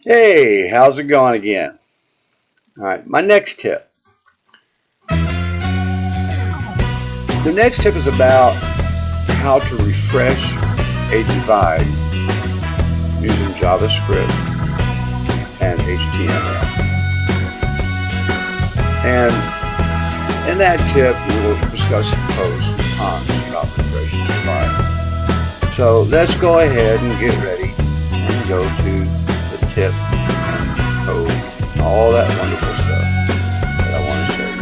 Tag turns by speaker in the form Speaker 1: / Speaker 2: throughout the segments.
Speaker 1: Hey, how's it going again? All right, my next tip. The next tip is about how to refresh a divide using JavaScript and HTML. And in that tip, we will discuss the pros and cons about refreshing a divide. So let's go ahead and get ready and go to the tip and code and all that wonderful stuff that I want to show you.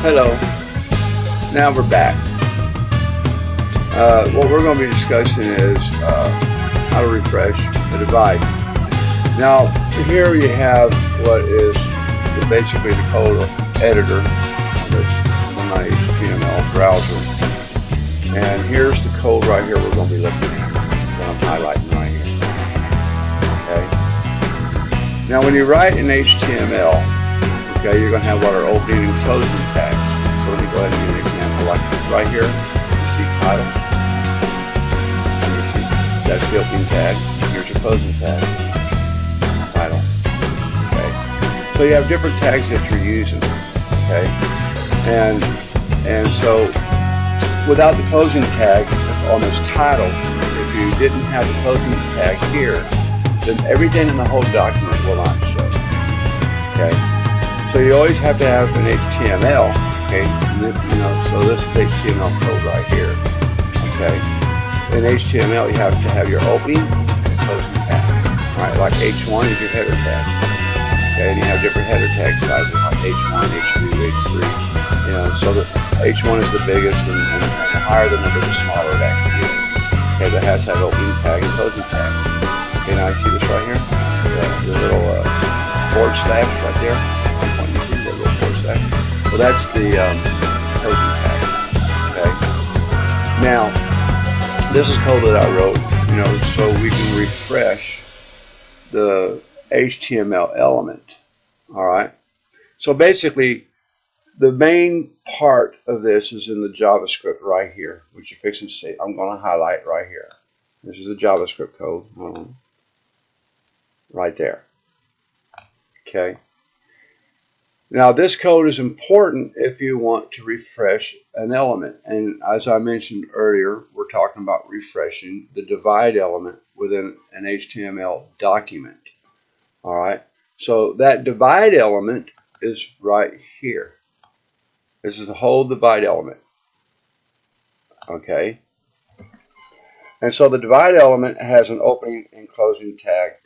Speaker 1: Hello. Now we're back. What we're going to be discussing is how to refresh the divide. Now here you have what is basically the code editor that's in my HTML browser. And here's the code right here we're going to be looking at that I'm highlighting right here. Okay. Now when you write in HTML, okay, you're going to have what are opening and closing tags. So let me go ahead and give you an example like right here. You see title. And you see that's the opening tag. Here's your closing tag. Title. Okay. So you have different tags that you're using. Okay. And so without the closing tag on this title, if you didn't have the closing tag here, then everything in the whole document will not show. Okay. So you always have to have an HTML. Okay, so this is HTML code right here. Okay, in HTML you have to have your opening and closing tag. All right, like H1 is your header tag. Okay, and you have different header tag sizes like H1, H2, H3. So the H1 is the biggest, and the higher the number, the smaller it actually is. Okay, that has to have opening tag and closing tag. Okay, now you see this right here, the little forward slash right there. Well, that's the closing tag. Okay. Now, this is code that I wrote, so we can refresh the HTML element. All right. So basically, the main part of this is in the JavaScript right here, which you're fixing to see. I'm going to highlight right here. This is the JavaScript code right there. Okay. Now this code is important if you want to refresh an element, and as I mentioned earlier, we're talking about refreshing the divide element within an HTML document. Alright, so that divide element is right here. This is the whole divide element. Okay, and so the divide element has an opening and closing tag.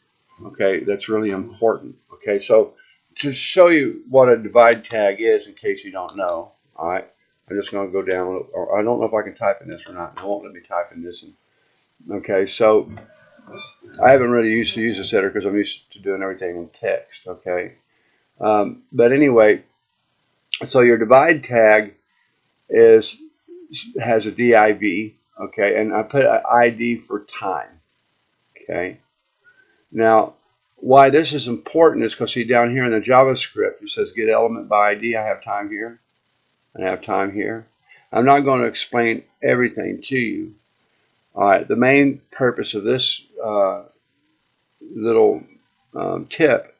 Speaker 1: Okay, that's really important. Okay, so to show you what a divide tag is, in case you don't know, all right, I'm just going to go down. I don't know if I can type in this or not. It won't let me type in this. Okay, so I haven't really used to use this editor because I'm used to doing everything in text. Okay, but anyway, so your divide tag has a div. Okay, and I put an ID for time. Okay, now why this is important is because see down here in the JavaScript it says get element by ID. I have time here and I have time here. I'm not going to explain everything to you. All right, the main purpose of this little tip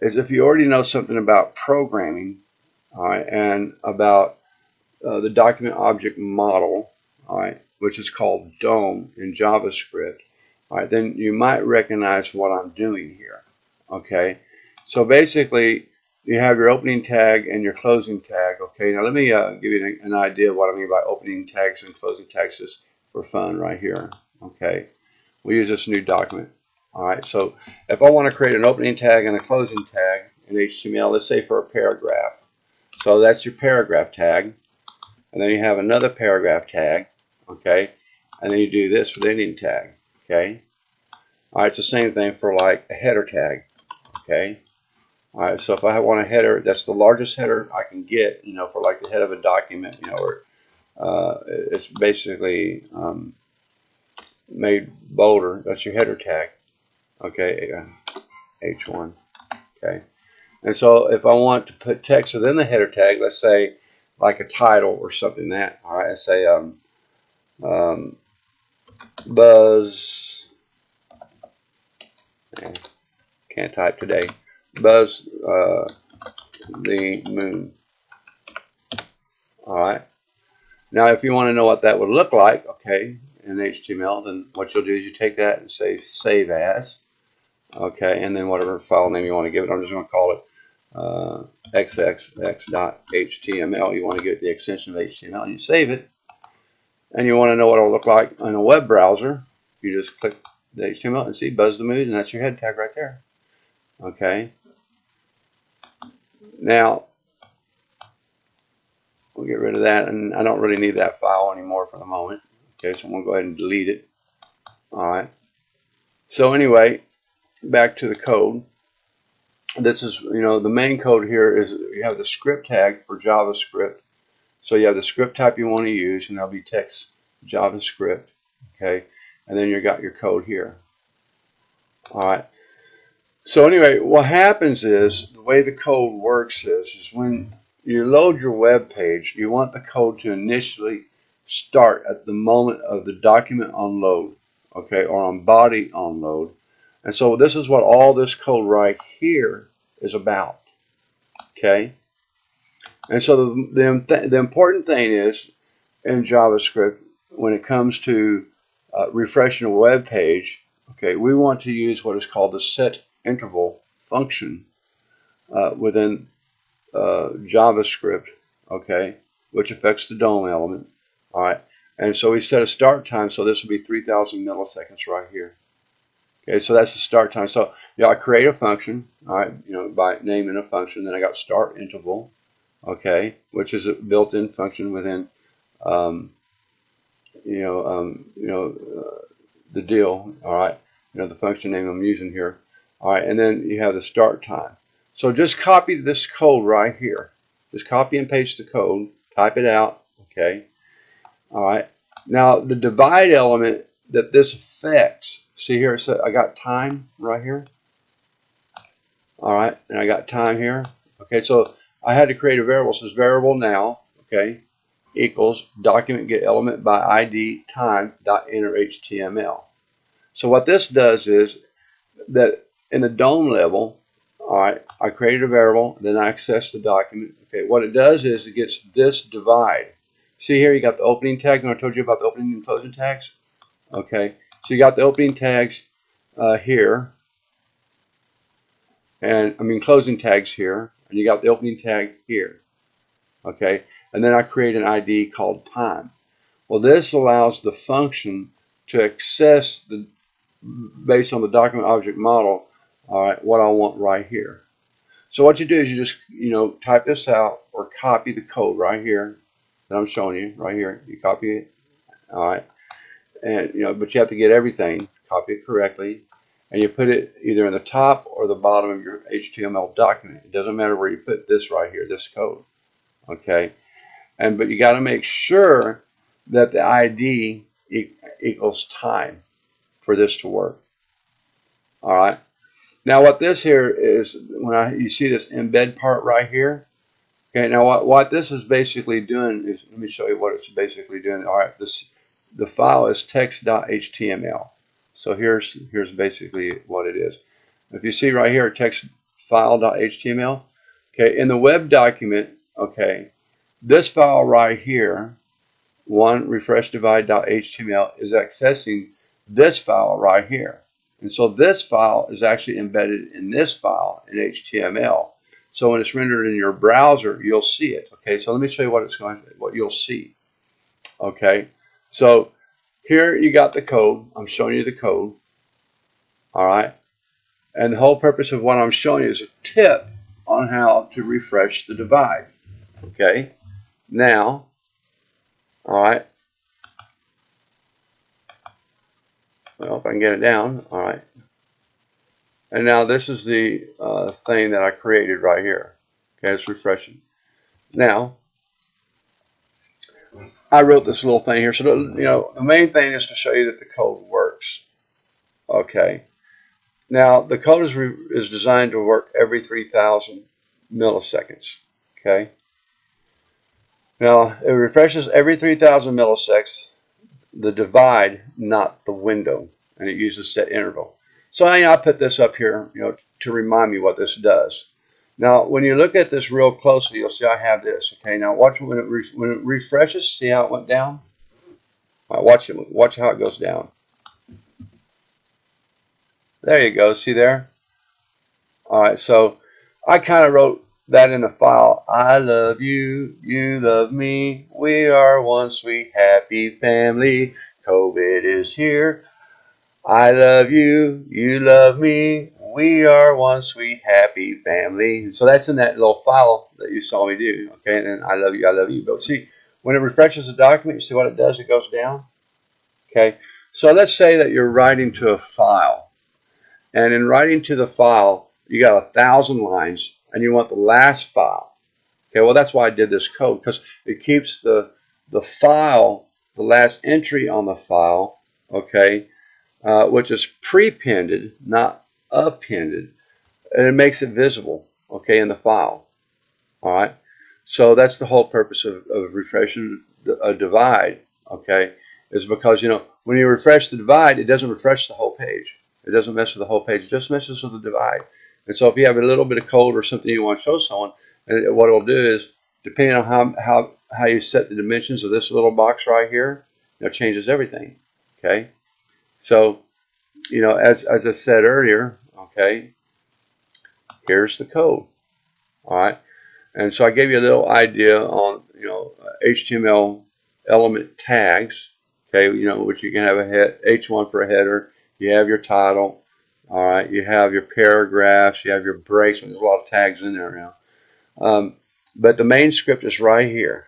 Speaker 1: is if you already know something about programming, all right, and about the document object model, all right, which is called DOM in JavaScript, all right, then you might recognize what I'm doing here. Okay, so basically you have your opening tag and your closing tag. Okay, now let me give you an idea of what I mean by opening tags and closing tags just for fun right here. Okay, we use this new document. All right, so if I want to create an opening tag and a closing tag in HTML, let's say for a paragraph, so that's your paragraph tag, and then you have another paragraph tag. Okay, and then you do this for the ending tag. Okay, all right, it's the same thing for like a header tag. Okay, all right, so if I want a header, that's the largest header I can get, for like the head of a document, or it's basically made bolder. That's your header tag. Okay, H1. Okay, and so if I want to put text within the header tag, let's say like a title or something that, all right, I say Buzz Okay. Can't type today. Buzz the moon. All right. Now, if you want to know what that would look like, okay, in HTML, then what you'll do is you take that and say save as, okay, and then whatever file name you want to give it. I'm just going to call it xxx.html. You want to give it the extension of HTML, and you save it. And you want to know what it'll look like in a web browser. You just click the HTML and see Buzz the Moon, and that's your head tag right there. Okay. Now, we'll get rid of that, and I don't really need that file anymore for the moment. Okay, so I'm going to go ahead and delete it. All right. So anyway, back to the code. This is, the main code here is you have the script tag for JavaScript. So you have the script type you want to use, and that'll be text JavaScript. Okay, and then you got your code here. All right. So anyway, what happens is the way the code works is when you load your web page, you want the code to initially start at the moment of the document on load, okay, or on body on load. And so this is what all this code right here is about, okay. And so the important thing is in JavaScript when it comes to refreshing a web page, okay, we want to use what is called the set interval function within JavaScript, okay, which affects the DOM element. All right, and so we set a start time, so this will be 3,000 milliseconds right here. Okay, so that's the start time. So I create a function, all right, by naming a function. Then I got start interval, okay, which is a built-in function within, the deal. All right, the function name I'm using here. All right, and then you have the start time. So just copy this code right here. Just copy and paste the code, type it out, okay? All right. Now the divide element that this affects, see here, so I got time right here. All right, and I got time here. Okay, so I had to create a variable. So this variable now, okay, equals document get element by ID time dot enter HTML. So what this does is that in the DOM level, all right, I created a variable, then I access the document. Okay, what it does is it gets this divide. See here, you got the opening tag, and I told you about the opening and closing tags. Okay, so you got the opening tags here, and closing tags here, and you got the opening tag here. Okay, and then I create an ID called time. Well, this allows the function to access the based on the document object model. All right, what I want right here. So what you do is you just, type this out or copy the code right here that I'm showing you right here. You copy it, all right, and but you have to get everything, copy it correctly, and you put it either in the top or the bottom of your HTML document. It doesn't matter where you put this right here, this code, okay, but you got to make sure that the ID equals time for this to work. All right. Now what this here is, when you see this embed part right here, okay, now what this is basically doing is, let me show you what it's basically doing. All right, the file is text.html. So here's basically what it is. If you see right here, text file.html, okay, in the web document, okay, this file right here, refreshdivide.html, is accessing this file right here. And so this file is actually embedded in this file in HTML. So when it's rendered in your browser, you'll see it. Okay, so let me show you what you'll see. Okay, so here you got the code. I'm showing you the code. All right, and the whole purpose of what I'm showing you is a tip on how to refresh the divide. Okay, now, all right. Well, if I can get it down, all right. And now this is the thing that I created right here. Okay, it's refreshing. Now, I wrote this little thing here. So, the main thing is to show you that the code works. Okay. Now, the code is designed to work every 3,000 milliseconds. Okay. Now, it refreshes every 3,000 milliseconds, the divide, not the window, and it uses set interval. So I put this up here, to remind me what this does. Now, when you look at this real closely, you'll see I have this. Okay, now watch when it refreshes. See how it went down? All right, watch how it goes down. There you go. See there? All right, so I kind of wrote that in the file. I love you, you love me. We are one sweet happy family. COVID is here. I love you, you love me. We are one sweet happy family. So that's in that little file that you saw me do. Okay, and then I love you, I love you. But see, when it refreshes the document, you see what it does? It goes down. Okay, so let's say that you're writing to a file. And in writing to the file, you got 1,000 lines, and you want the last file. Okay, well, that's why I did this code, because it keeps the file, the last entry on the file, okay, which is prepended, not appended, and it makes it visible, okay, in the file. All right, so that's the whole purpose of refreshing a divide, okay, is because, when you refresh the divide, it doesn't refresh the whole page. It doesn't mess with the whole page. It just messes with the divide. And so if you have a little bit of code or something you want to show someone, and what it'll do is, depending on how you set the dimensions of this little box right here, it changes everything. Okay. So, as I said earlier, okay, here's the code. All right. And so I gave you a little idea on, HTML element tags. Okay, which you can have H1 for a header. You have your title. All right, you have your paragraphs. You have your breaks. There's a lot of tags in there now. But the main script is right here.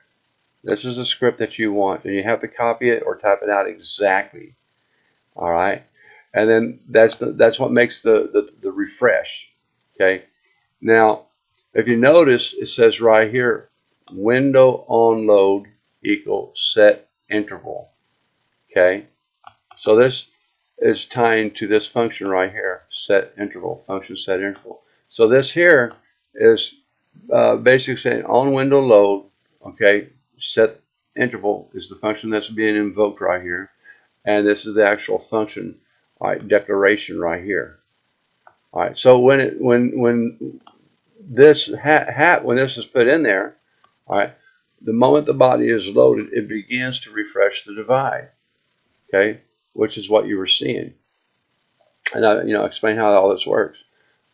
Speaker 1: This is the script that you want, and you have to copy it or type it out exactly. All right, and then that's what makes the refresh. Okay, now if you notice, it says right here, window on load equals set interval. Okay, so this is tying to this function right here, set interval, function set interval. So this here is basically saying on window load, okay, set interval is the function that's being invoked right here, and this is the actual function, all right, declaration right here. All right, so when this when this is put in there, all right, the moment the body is loaded, it begins to refresh the divide. Okay, which is what you were seeing, and I explain how all this works.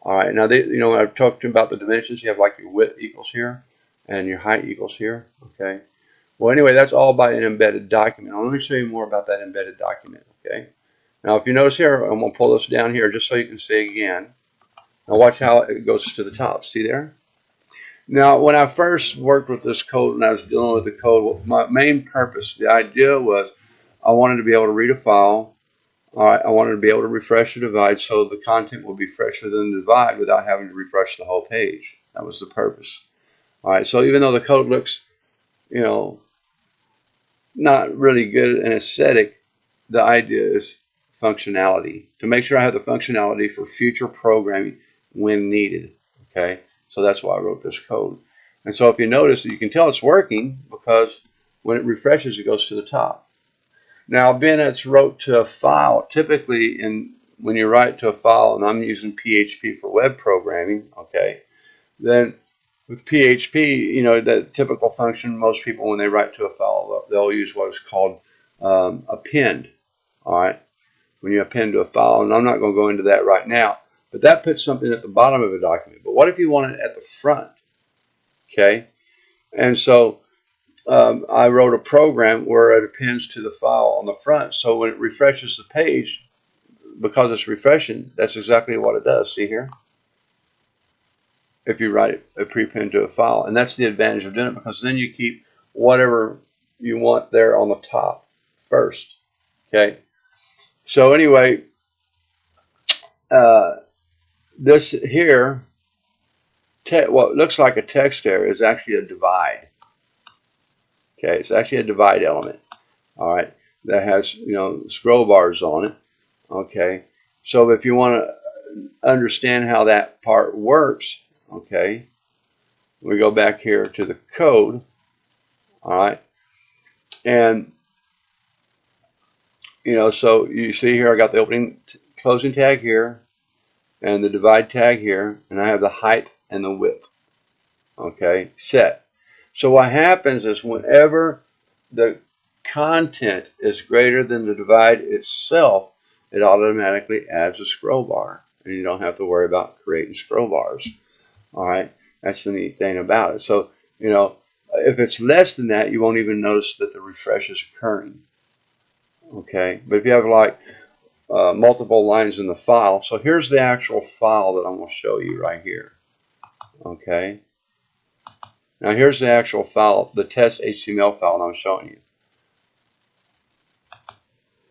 Speaker 1: All right, now when I've talked to you about the dimensions, you have like your width equals here, and your height equals here. Okay, well anyway, that's all by an embedded document. Let me show you more about that embedded document. Okay, now if you notice here, I'm going to pull this down here just so you can see again. Now watch how it goes to the top. See there? Now, when I first worked with this code and I was dealing with the code, my main purpose, the idea was I wanted to be able to read a file. All right, I wanted to be able to refresh the divide so the content will be fresh within the divide without having to refresh the whole page. That was the purpose. All right, so even though the code looks, not really good and aesthetic, the idea is functionality. To make sure I have the functionality for future programming when needed. Okay, so that's why I wrote this code. And so if you notice, you can tell it's working because when it refreshes, it goes to the top. Now, being it's wrote to a file, typically when you write to a file, and I'm using PHP for web programming, okay, then with PHP, the typical function, most people when they write to a file, they'll use what is called append, all right, when you append to a file, and I'm not going to go into that right now, but that puts something at the bottom of a document. But what if you want it at the front, okay? And so I wrote a program where it appends to the file on the front. So when it refreshes the page, because it's refreshing, that's exactly what it does. See here? If you write a prepend to a file. And that's the advantage of doing it, because then you keep whatever you want there on the top first. Okay? So anyway, this here, what looks like a text area is actually a divide. Okay, it's actually a divide element. All right, that has scroll bars on it. Okay, so if you want to understand how that part works, okay, we go back here to the code. All right, and so you see here I got the opening closing tag here and the divide tag here, and I have the height and the width. Okay, set. So what happens is whenever the content is greater than the divide itself, it automatically adds a scroll bar, and you don't have to worry about creating scroll bars. All right, that's the neat thing about it. So, you know, if it's less than that, you won't even notice that the refresh is occurring. Okay, but if you have like multiple lines in the file, so here's the actual file that I'm going to show you right here. Okay, now here's the actual file, the test HTML file that I'm showing you.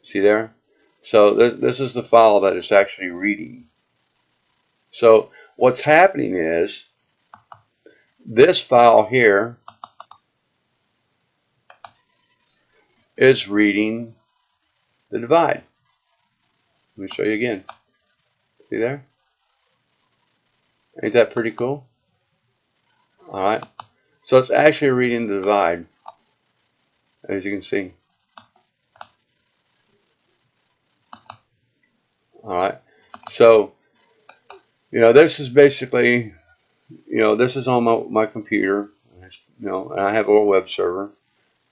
Speaker 1: See there? So this is the file that it's actually reading. So what's happening is this file here is reading the divide. Let me show you again. See there? Ain't that pretty cool? Alright. So it's actually reading the divide, as you can see. Alright. So, you know, this is basically, you know, this is on my computer. You know, and I have a little web server.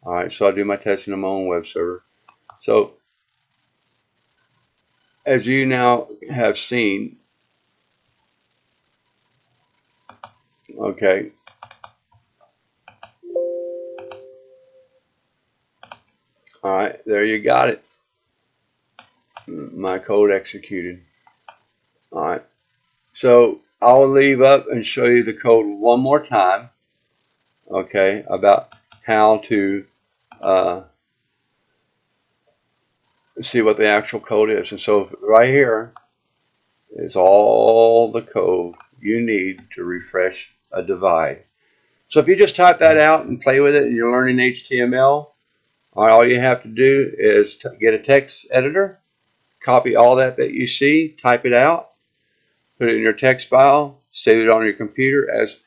Speaker 1: Alright, so I do my testing on my own web server. So, as you now have seen, okay, alright, there you got it. My code executed. Alright, so I'll leave up and show you the code one more time, okay, about how to see what the actual code is. And so right here is all the code you need to refresh a divide. So if you just type that out and play with it and you're learning HTML, all you have to do is get a text editor, copy all that you see, type it out, put it in your text file, save it on your computer as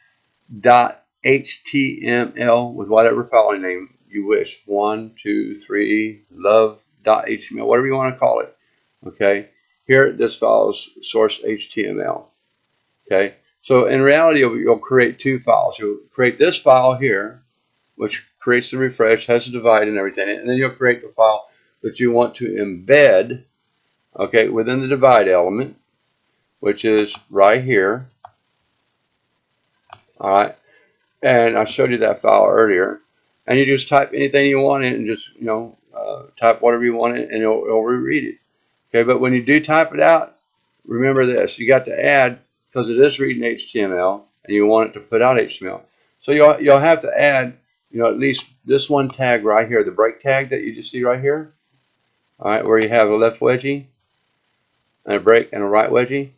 Speaker 1: .html with whatever file name you wish. 1, 2, 3, love.html, whatever you want to call it. Okay. Here, this file is source HTML. Okay. So in reality, you'll create two files. You'll create this file here, which creates the refresh, has a divide and everything, and then you'll create the file that you want to embed, okay, within the divide element, which is right here. All right, and I showed you that file earlier, and you just type anything you want in, and just, you know, type whatever you want in, and it'll reread it. Okay, but when you do type it out, remember this: you got to add, because it is reading HTML, and you want it to put out HTML. So you'll have to add, you know, at least this one tag right here, the break tag that you just see right here. All right, where you have a left wedgie and a break and a right wedgie.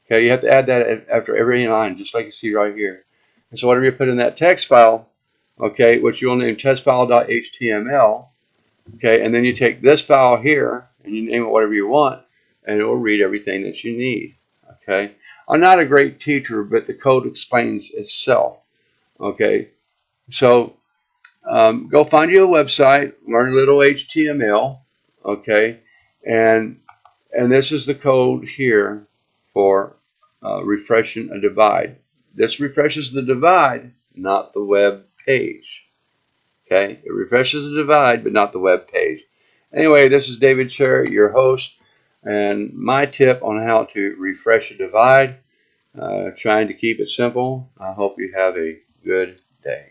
Speaker 1: Okay, you have to add that after every line, just like you see right here. And so whatever you put in that text file, okay, which you'll name testfile.html, okay, and then you take this file here and you name it whatever you want, and it will read everything that you need. Okay, I'm not a great teacher, but the code explains itself. Okay, so go find you a website, learn a little HTML, okay, and this is the code here for refreshing a divide. This refreshes the divide, not the web page. Okay, it refreshes the divide, but not the web page. Anyway, this is David Cherry, your host, and my tip on how to refresh a divide, trying to keep it simple. I hope you have a good day.